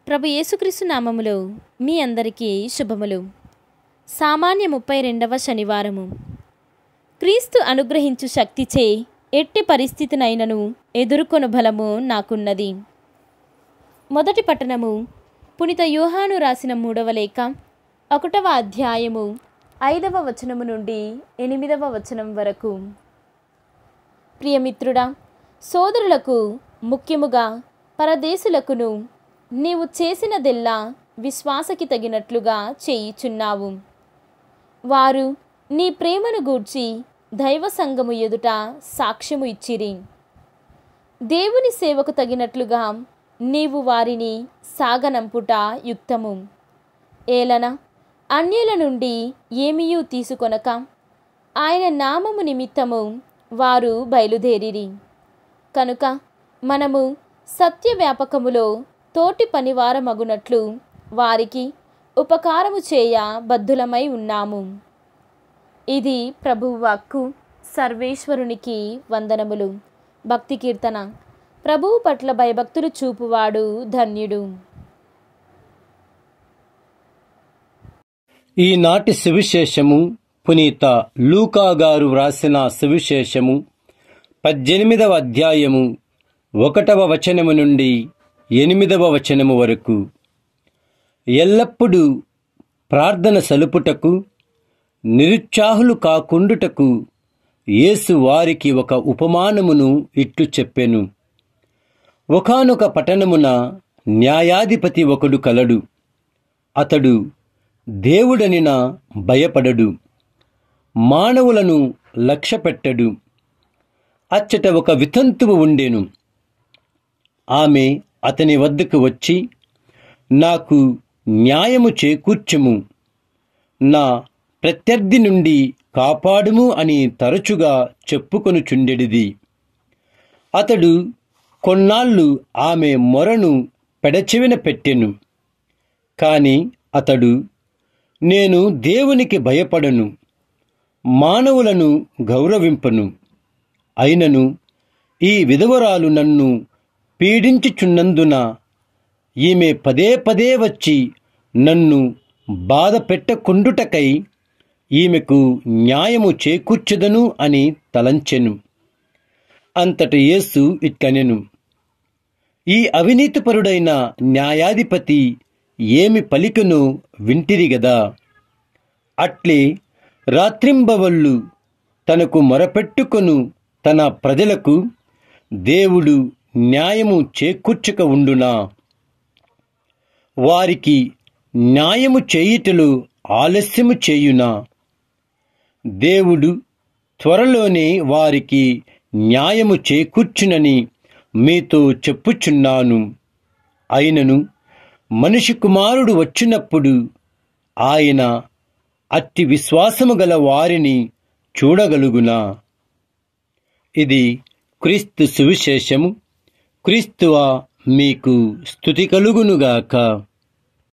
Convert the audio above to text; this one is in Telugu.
ప్రభు యేసుక్రీస్తు నామములో మీ అందరికీ శుభములు. సామాన్య 32వ శనివారము. క్రీస్తు అనుగ్రహించు శక్తిచే ఎట్టి పరిస్థితినైనను ఎదుర్కొను బలము నాకున్నది. మొదటి పట్టణము పునీత యోహాను రాసిన 3వ లేఖ 1వ అధ్యాయము 5వ వచనము నుండి 8వ వచనం వరకు. ప్రియమిత్రుడా, సోదరులకు, ముఖ్యముగా పరదేశులకును నీవు చేసినదెల్లా విశ్వాసకి తగినట్లుగా చేయుచున్నావు. వారు నీ ప్రేమను గూర్చి దైవ సంఘము ఎదుట సాక్ష్యము ఇచ్చిరి. దేవుని సేవకు తగినట్లుగా నీవు వారిని సాగనంపుట యుక్తము. ఏలన అన్యుల నుండి ఏమీయూ తీసుకొనక ఆయన నామము నిమిత్తము వారు బయలుదేరిరి. కనుక మనము సత్య వ్యాపకములో తోటి పనివారమగునట్లు వారికి ఉపకారము చేయ బద్ధులమై ఉన్నాము. ఇది ప్రభువు వాక్కు. సర్వేశ్వరునికి వందనములు. భక్తి కీర్తన. ప్రభువు పట్ల భయభక్తులు చూపువాడు ధన్యుడు. ఈనాటి సువిశేషము పునీత లూకా గారు వ్రాసిన సువిశేషము 18వ అధ్యాయము 1వ వచనము నుండి 8వ వచనము వరకు. ఎల్లప్పుడూ ప్రార్థన సలుపుటకు, నిరుత్సాహులు కాకుండుటకు యేసు వారికి ఒక ఉపమానమును ఇట్లు చెప్పెను. ఒకానొక పట్టణమున న్యాయాధిపతి ఒకడు కలడు. అతడు దేవుడనిన భయపడడు, మానవులను లక్ష్యపెట్టడు. అచ్చట ఒక వితంతువు ఉండెను. ఆమె అతని వద్దకు వచ్చి, నాకు న్యాయము చేకూర్చుము, నా ప్రత్యర్థి నుండి కాపాడుము అని తరచుగా చెప్పుకొనుచుండెడిది. అతడు కొన్నాళ్ళు ఆమె మొరను పెడచెవిన పెట్టెను. కాని అతడు, నేను దేవునికి భయపడను, మానవులను గౌరవింపను. అయినను ఈ విధవరాలు నన్ను పీడించుచున్నందున ఈమె పదే పదే వచ్చి నన్ను బాధ పెట్టకుండుటకై ఈమెకు న్యాయము చేకూర్చుదను అని తలంచెను. అంతట యేసు ఇట్లనెను, ఈ అవినీతిపరుడైన న్యాయాధిపతి ఏమి పలికెనో వింటిరి గదా. అట్లే రాత్రింబవళ్ళు తనకు మొరపెట్టుకొను తన ప్రజలకు దేవుడు న్యాయము చేకూర్చక ఉండునా? వారికి న్యాయము చేయుటలో ఆలస్యము చేయునా? దేవుడు త్వరలోనే వారికి న్యాయము చేకూర్చునని మీతో చెప్పుచున్నాను. అయినను మనిషి కుమారుడు వచ్చినప్పుడు ఆయన అట్టి విశ్వాసము గల వారిని చూడగలుగునా? ఇది క్రీస్తు సువిశేషము. క్రీస్తువా మీకు స్తుతి కలుగునుగాక.